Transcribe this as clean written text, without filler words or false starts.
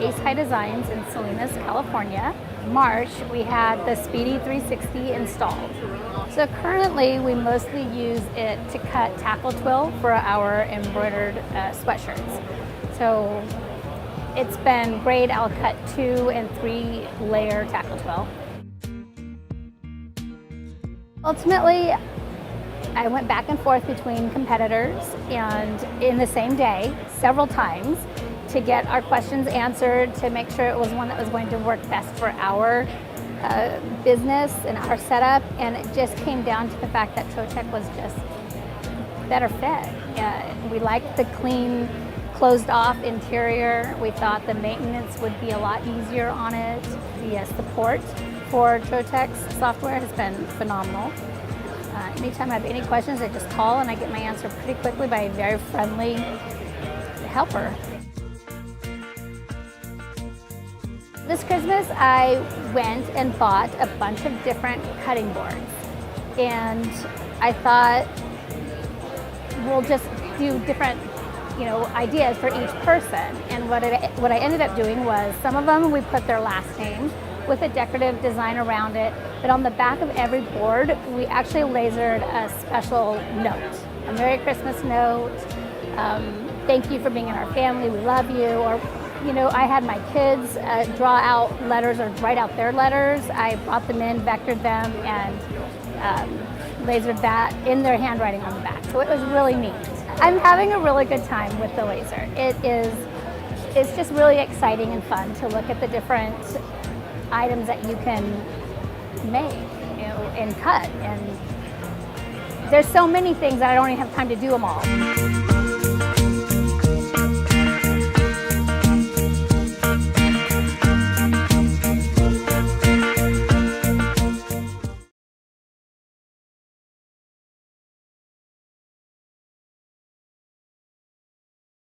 Ace High Designs in Salinas, California. March, we had the Speedy 360 installed. So currently, we mostly use it to cut tackle twill for our embroidered sweatshirts. So it's been great. I'll cut 2 and 3 layer tackle twill. Ultimately, I went back and forth between competitors and in the same day several times to get our questions answered, to make sure it was one that was going to work best for our business and our setup. And it just came down to the fact that Trotec was just better fit. We liked the clean, closed off interior. We thought the maintenance would be a lot easier on it. The support for Trotec's software has been phenomenal. Anytime I have any questions, I just call and I get my answer pretty quickly by a very friendly helper. This Christmas, I went and bought a bunch of different cutting boards. And I thought, we'll just do different ideas for each person. And what I ended up doing was, some of them we put their last name with a decorative design around it, but on the back of every board, we actually lasered a special note, a Merry Christmas note, thank you for being in our family, we love you, or I had my kids draw out letters or write out their letters. I brought them in, vectored them, and lasered that in their handwriting on the back. So it was really neat. I'm having a really good time with the laser. It's just really exciting and fun to look at the different items that you can make, and cut. And there's so many things that I don't even have time to do them all.